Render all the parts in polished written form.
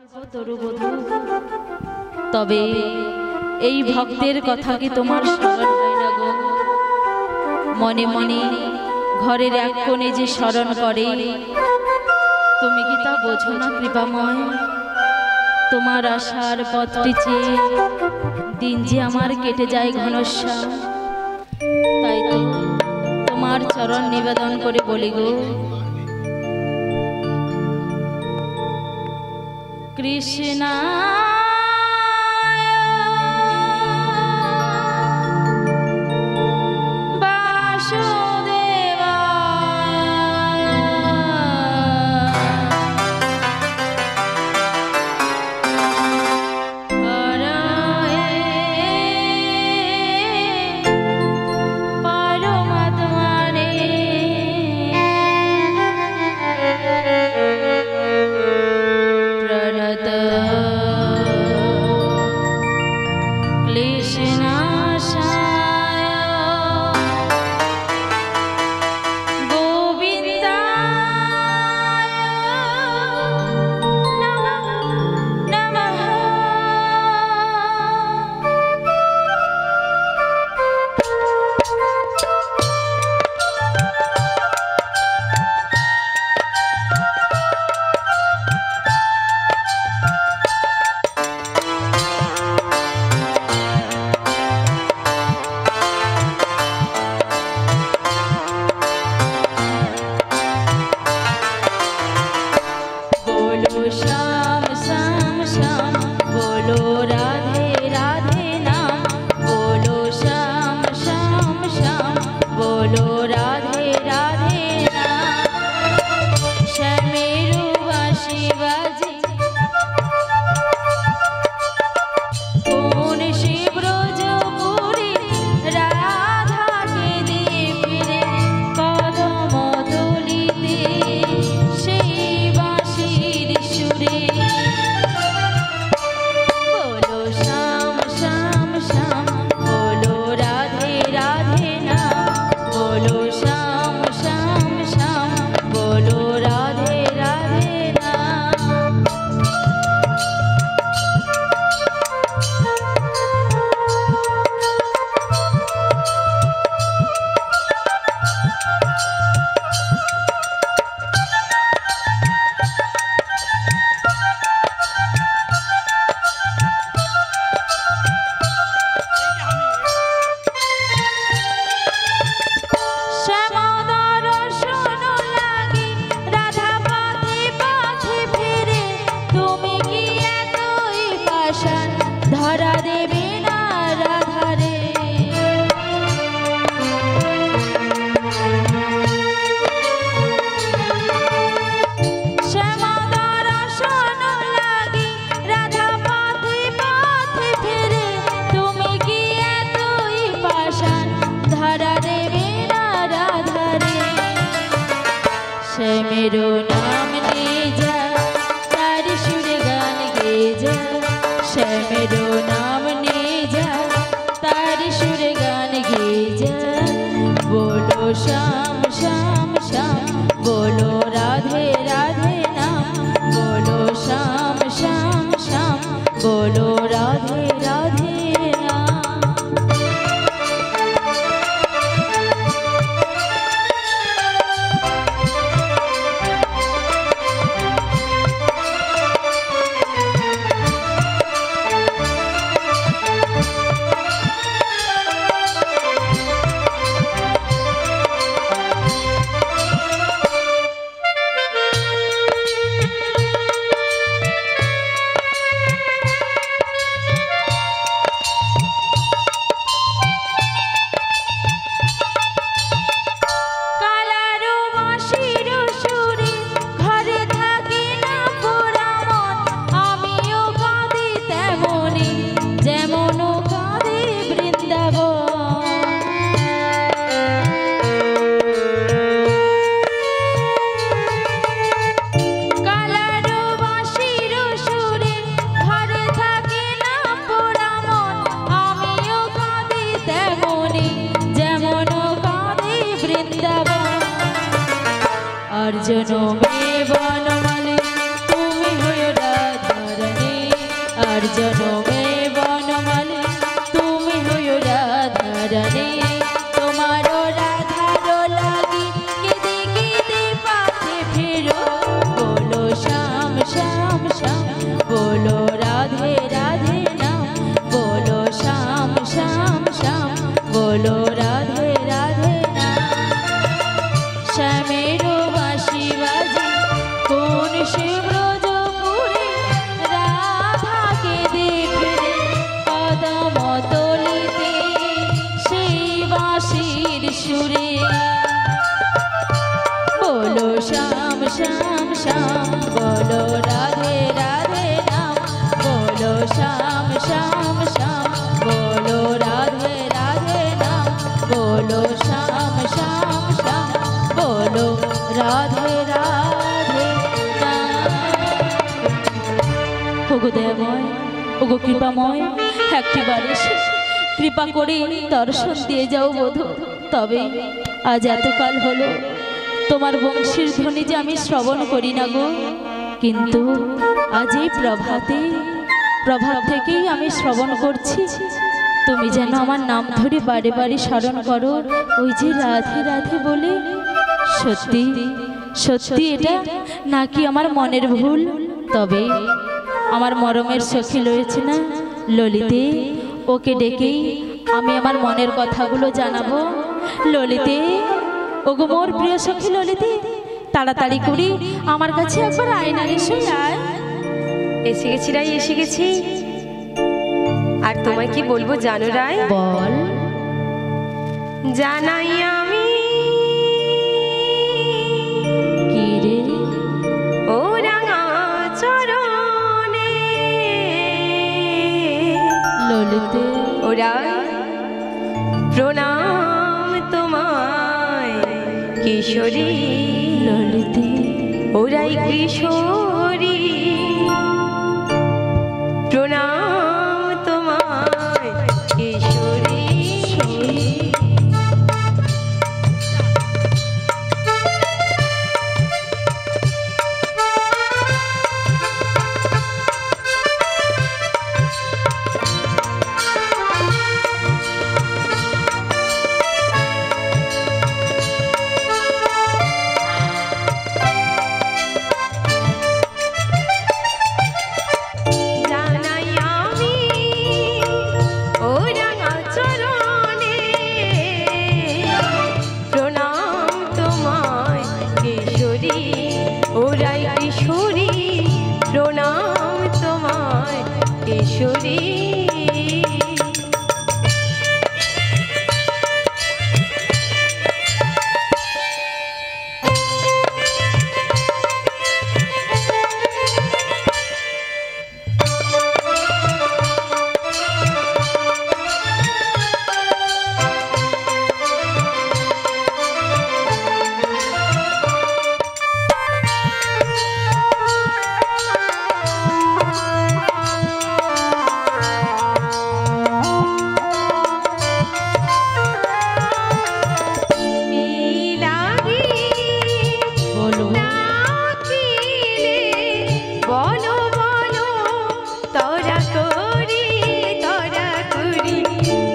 তরুবধূ, তবে এই ভক্তের কথা কি তোমার স্মরণ হয় না গো? মনে মনে ঘরের এক কোণে যে স্মরণ করে, তুমি কি তা বোঝো না কৃপাময়? তোমার আশার পথটি চেয়ে দিন যে আমার কেটে যায় ঘনশ্যাম। তাই তো তোমার চরণ নিবেদন করে বলি গো, কৃষ্ণা अर्जुन में बनमाली तुम हो राधा আর জনমে বনমালী তুমি হইও রাধা রানী। তোমারও রাধারও লাগি কেঁদে কেঁদে পাতে ফেরো, বলো শ্যাম শ্যাম শ্যাম, বলো রাধে রাধে নাম, বলো শ্যাম শ্যাম শ্যাম, বলো রাধে রাধে নাম। শ্যামেরও বাঁশি বাজে কোন সে ব্রজপুরে, রাধাকে দেখে কদম তলিতে সেই বাঁশির সুরে, বলো শ্যাম শ্যাম শ্যাম, বলো রাধে রাধে নাম, বলো শ্যাম শ্যাম শ্যাম, বলো রাধে রাধে নাম, বলো শ্যাম শ্যাম শ্যাম, বলো রাধে রাধে নাম। ওগো দয়াময়, ওগো কৃপাময়, একটিবার এসে কৃপা করে দর্শন দিয়ে যাও বধূ। তবে আজ এতকাল হলো তোমার বংশীর ধ্বনি যে আমি শ্রবণ করি না গো, কিন্তু আজ এই প্রভাত থেকেই আমি শ্রবণ করছি। তুমি যেন আমার নাম ধরে বারে বারে স্মরণ করো, ওই যে রাধে রাধে বলে। সত্যি সত্যি এটা নাকি আমার মনের ভুল? তবে আমার মরমের সখী রয়েছে না ললিতে, ওকে ডেকেই আমি আমার মনের কথাগুলো জানাবো। ললিতে, ওগো মোর প্রিয় সখী ললিতে, তাড়াতাড়ি করি আমার কাছে একবার আয়নার এসে আয়। এসে গেছি রাই, এসে গেছি। আর তোমায় কি বলবো জানো রাই? বল। জানাই আমি কি রে? ও রাঙা চরণে ললিতে, ওরা প্রণাম তোমায় কিশোরী, ললিতে, ওরাই কিশোরী, প্রণাম তোমায় কিশোরী। ওরাই কিশোরী,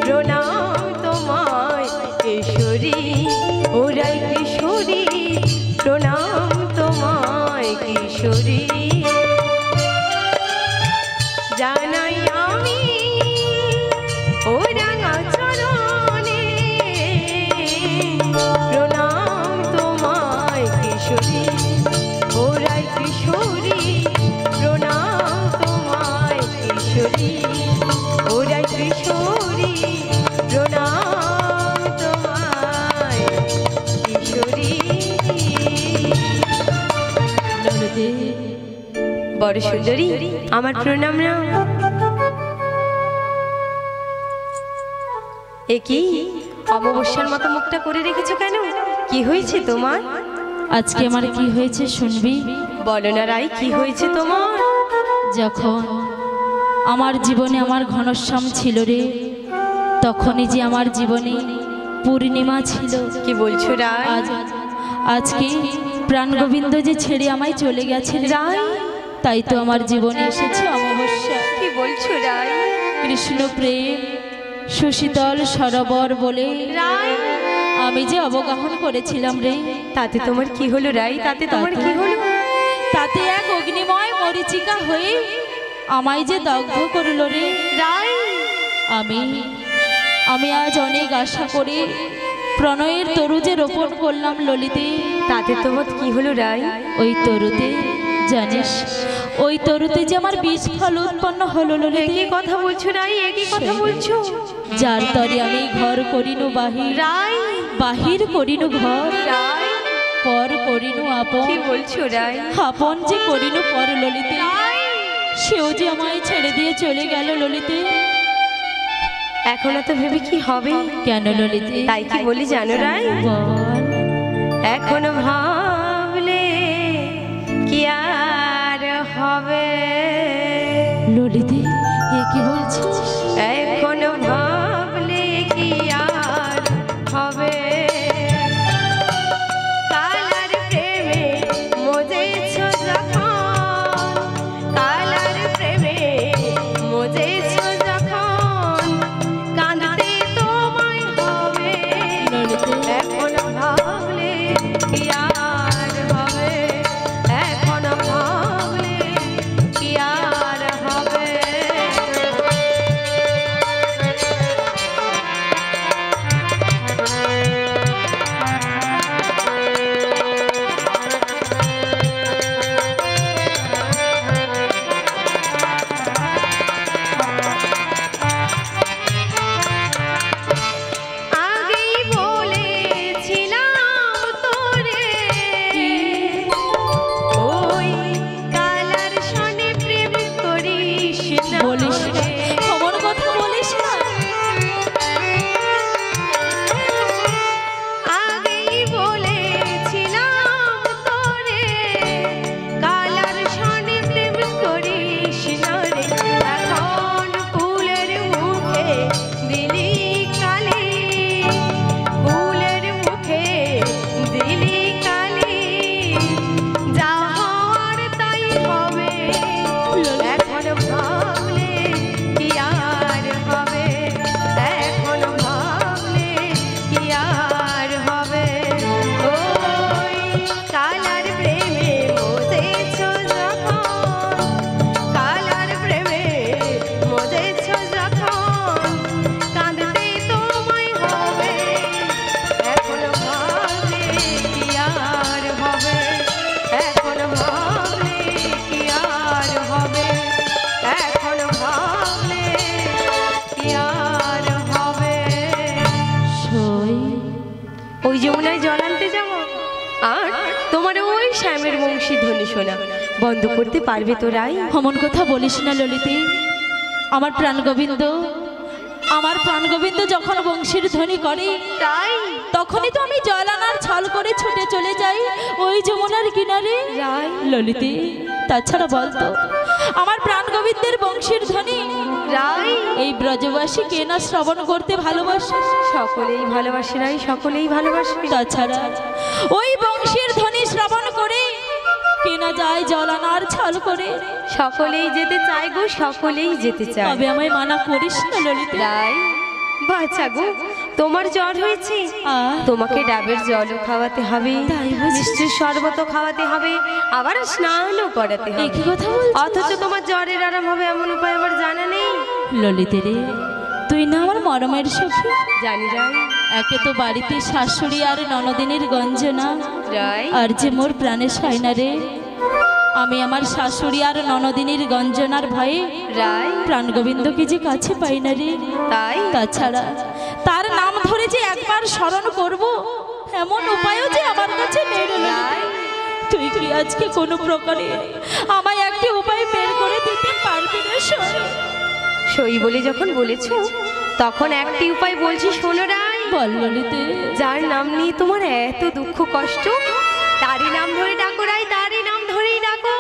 প্রণাম তোমায় কিশোরী। ওরাই কিশোরী, প্রণাম তোমায় কিশোরী। জানাই আমি ও রাঙা চরণে, প্রণাম তোমায় কিশোরী, ওরাই কিশোরী, প্রণাম তোমায় কিশোরী, ওরাই কিশোরী, প্রণাম বড় সুন্দরী, আমার প্রণাম নাও। এ কি অমাবস্যার মতো মুখটা করে রেখেছো কেন? কি হয়েছে তোমার? আজকে আমার কি হয়েছে শুনবি? বলো না রাই, কি হয়েছে তোমার? যখন আমার জীবনে আমার ঘনশ্যাম ছিল রে, তখনই যে আমার জীবনে পূর্ণিমা ছিল। কি বলছো রাই? আজকে প্রাণ গোবিন্দ যে ছেড়ে আমায় চলে গেছে রাই, তাই তো আমার জীবনে এসেছে অমাবস্যা। কি বলছো রাই? কৃষ্ণ প্রেম সুশীতল সরোবর বলে রাই, আমি যে অবগাহন করেছিলাম রে, তাতে তোমার কি হলো রাই? তাতে তোমার কি হলো? তাতে এক অগ্নিময় মরীচিকা হয়ে আমায় যে দগ্ধ করল রে রাই, আমি আমি আজ অনেক আশা করে প্রণয়ের তরু যে রোপণ করলাম ললিতে, তাতে তোমার কি হলো রাই? ওই তরুতে জানিস, ওই তরুতে যে আমার বীজ ফল উৎপন্ন হলো ললিতে। কি কথা বলছো রাই? কি কথা বলছো? যার তরে আমি ঘর করিনু বাহির, রাই, বাহির করিনু ঘর, রাই, পর করিনু আপন, কি বলছো রাই? আপন যে করিনু পর ললিতে, সেও যে আমায় ছেড়ে দিয়ে চলে গেল ললিতে। এখন এত ভেবে কি হবে? কেন ললিতে? তাই কি বলি জানো রাই? বল। এখন ভাবলে কি আর হবে? ললিতে এ কি বলছিস? এখন ভাবলে কি আর হবে? কালার প্রেমে মজেছ যখন, কালার প্রেমে মজেছ যখন, কাঁদতে তোমায় হবে। ললিতে এখন ভাবলে কি আর হবে? এখন ভাবলে কি আর হবে? আগেই বলেছিলাম তোরে, ওই কালার সনে প্রেম করিস না। বলিস না, খবর কথা বলিস না। আগেই বলেছিলাম তোরে, কালার সনে প্রেম করিস না রে। এখন ফুলের মুখে দিলি কালি, ফুলের মুখে দিলি কালি, যা হওয়ার তাই হবে। এখন ভাবলে কি আর হবে? এখন ভাবলে কি আর হবে? ওই কালার প্রেমে মজেছ যখন, কালার প্রেমে মজেছ যখন, কাঁদতে তোমায় হবে। এখন ভাবলে কি আর হবে? এখন ভাবলে কি আর হবে? এখন ভাবলে কি আর হবে? সই ওই যমুনায় জল আনতে যাব, আর তোমার ওই শ্যামের বংশী ধ্বনি শোনা বন্ধ করতে পারবে তো রাই? অমন কথা বলিস না ললিতে। আমার প্রাণ গোবিন্দ, আমার প্রাণ গোবিন্দ যখন বংশীর ধ্বনি করে, তাই তখনই তো আমি জল আনার ছল করে ছুটে চলে যাই ওই যমুনার কিনারে রাই, ললিতে। তাছাড়া বলতো, আমার প্রাণ গোবিন্দের বংশীর ধ্বনি রাই, এই ব্রজবাসী কে না শ্রবণ করতে ভালোবাসে? সকলেই ভালোবাসে রাই, সকলেই ভালোবাসে। তাছাড়া ওই বংশীর ধ্বনি শ্রবণ করে কে না যায় জল আনার ছল করে? সকলেই যেতে চায় গো, সকলেই যেতে চায়। তবে আমায় মানা করিস না ললিতে। রাই, বাচ্চা গো, তোমার জ্বর হয়েছে, তোমাকে ডাবের জলও খাওয়াতে হবে, তাই বুঝি? মিষ্টির শরবতও খাওয়াতে হবে, আবার স্নানও করাতে এ হবে। কি কথা বলছিস? অথচ তোমার জ্বরের আরাম হবে এমন উপায় আমার জানা নেই। ললিতে রে, তুই না আমার মরমের সখী। জানি রাই, একে তো বাড়িতে শাশুড়ি আর ননদিনীর গঞ্জনা, রাই, আর যে মোর প্রাণে সাইনা রে। আমি আমার শাশুড়ি আর ননদিনীর গঞ্জনার ভয়ে রাই, প্রাণ গোবিন্দকে যে কাছে পাই না রে। তাই তাছাড়া তার নাম ধরে যে একবার স্মরণ করব, এমন উপায়ও যে আমার কাছে নেই রে ললিতে। তুই কি আজকে কোনো প্রকারে আমায় একটি উপায় বের করে দিতে পারবি রে সই? সই বলে যখন বলেছো, তখন একটি উপায় বলছি শোনো রাই। বল ললিতে। যার নাম নিয়ে তোমার এত দুঃখ কষ্ট, তারই নাম ধরে ডাকো রাই, তারই নাম ধরেই ডাকো।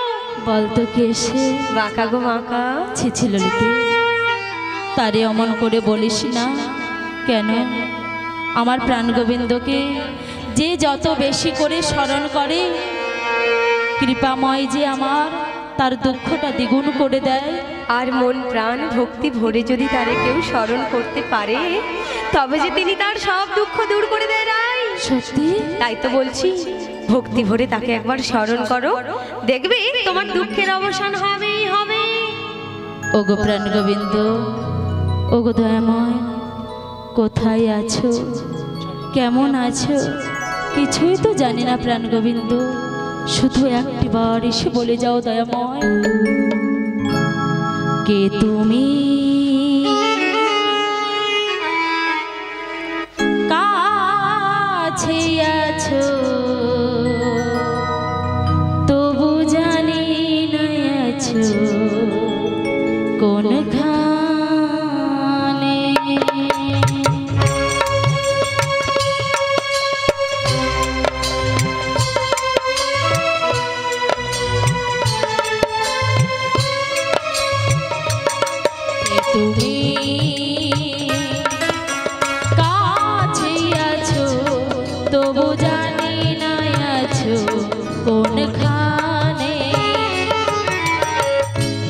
বলতো কে সে? বাঁকা গো বাঁকা। ছি ললিতে, তারে অমন করে বলিস না। কেন? আমার প্রাণ গোবিন্দকে যে যত বেশি করে স্মরণ করে, কৃপাময় যে আমার তার দুঃখটা দ্বিগুণ করে দেয়। আর মন প্রাণ ভক্তি ভরে যদি তারে কেউ স্মরণ করতে পারে তবে যে তিনি তার সব দুঃখ দূর করে দেয় রাই। সত্যি? তাই তো বলছি, ভক্তি ভরে তাকে একবার স্মরণ করো, দেখবে তোমার দুঃখের অবসান হবেই হবে। ওগো প্রাণ গোবিন্দ, ওগো দয়াময়, কোথায় আছো, কেমন আছো? কিছুই তো জানি না প্রাণ গোবিন্দ, শুধু একটিবার এসে বলে যাও দয়াময়, কে তুমি, কাছে আছো, তবু জানি না আছো কোনখানে। তুমি কাছে আছো, তবু জানি না আছো কোনখানে।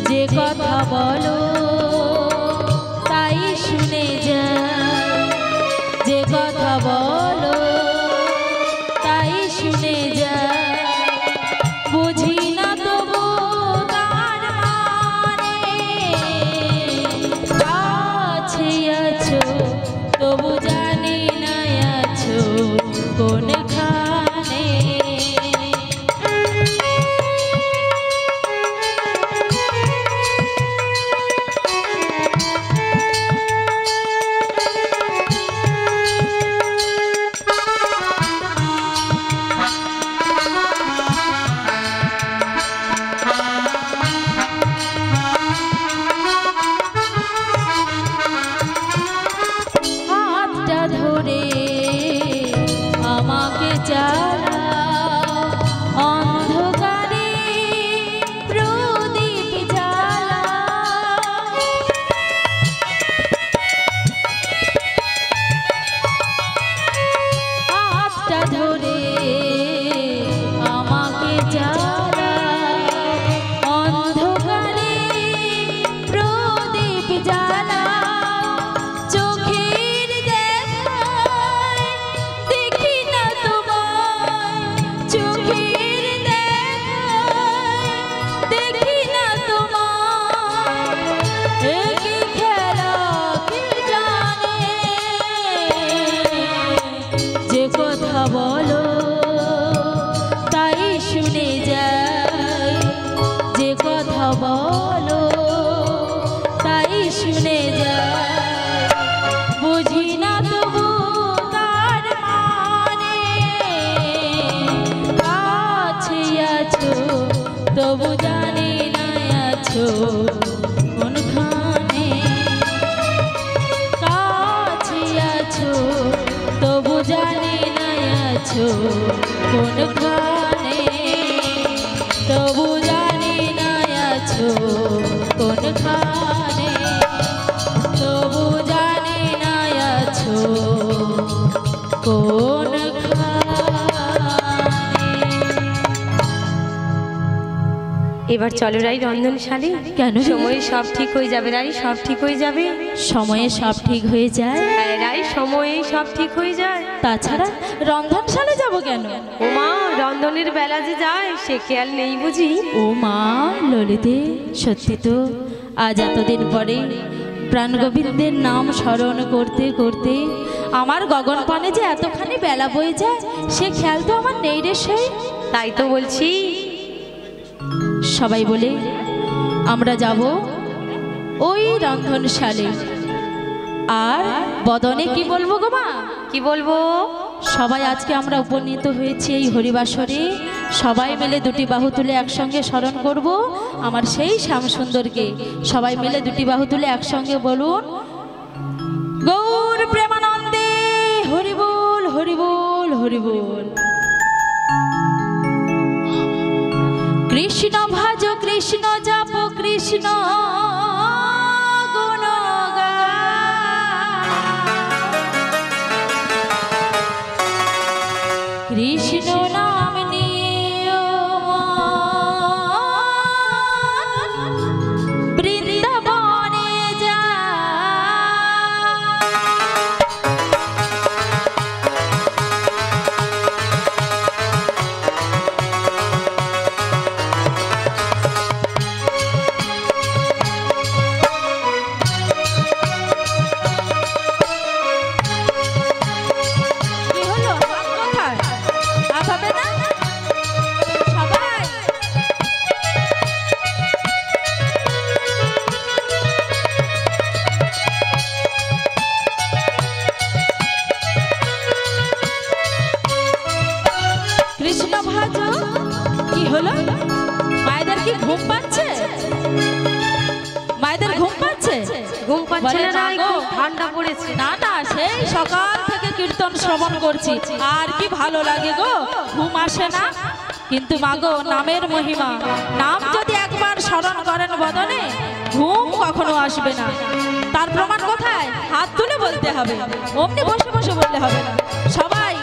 যে কথা বলো তাই শুনে যা, যে কথা বলো তাই শুনে যা, বুঝি না তবু তার মানে। কাছে আছো, তবু জানি না আছো কোনখানে। হাতটা ধরে আমাকে চালাও, অন্ধকারে প্রদীপ জ্বালাও। হাতটা ধরে আমাকে চালাও, অন্ধকারে প্রদীপ জ্বালাও। চোখের দেখায় দেখি না তোমায়, চোখের দেখায় দেখি না তোমায়। এ কি খেলা কে জানে, যে কথা বলো তাই শুনে যাই, যে কথা বলো তাই শুনে যাই, বুঝি না তবু তার মানে। কাছে আছো, তবু জানি না আছো কোনখানে। কাছে আছো, তবু জানি না আছো কোনখানে, তবু জানি না আছো কোনখানে, তবু জানি না আছো কোনখানে। এবার চলো রাই রন্ধনশালে। কেন? সময়ে সব ঠিক হয়ে যাবে রাই, সব ঠিক হয়ে যাবে। সময়ে সব ঠিক হয়ে যায়? হ্যাঁ রাই, সময়ে সব ঠিক হয়ে যায়। তাছাড়া রন্ধনশালে যাব কেন? ও মা, রন্ধনের বেলা যে যায় সে খেয়াল নেই বুঝি? ও মা ললিতে, সত্যি তো আজ এতদিন পরে প্রাণ গোবিন্দের নাম স্মরণ করতে করতে আমার গগন পানে যে এতখানি বেলা বয়ে যায় সে খেয়াল তো আমার নেই রে। সেই তাই তো বলছি, সবাই বলে আমরা যাব ওই রন্ধনশালে। আর বদনে কি বলবো গো মা? কি বলবো? সবাই আজকে আমরা উপনীত হয়েছি এই হরিবাসরে, সবাই মিলে দুটি বাহু তুলে একসঙ্গে স্মরণ করব আমার সেই শ্যামসুন্দরকে। সবাই মিলে দুটি বাহু তুলে একসঙ্গে বলুন, গৌর প্রেমানন্দে হরি বল, হরি বল, হরি বল। কৃষ্ণ ভজ কৃষ্ণ জপ কৃষ্ণ গুণ গায়, কৃষ্ণ নাম নিয়ে লাগছে বলে, না? না গো। খুব ঠান্ডা পড়েছে। না না, সেই সকাল থেকে কীর্তন শ্রবণ করছি, আর কি ভালো লাগে গো, ঘুম আসে না। কিন্তু মাগো, নামের মহিমা, নাম যদি একবার স্মরণ করেন বদনে, ঘুম কখনো আসবে না। তার প্রমাণ কোথায়? হাত তুলে বলতে হবে, অমনি বসে বসে বললে হবে না। সবাই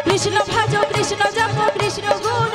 কৃষ্ণ ভাজো, কৃষ্ণ জপ, কৃষ্ণ গুণ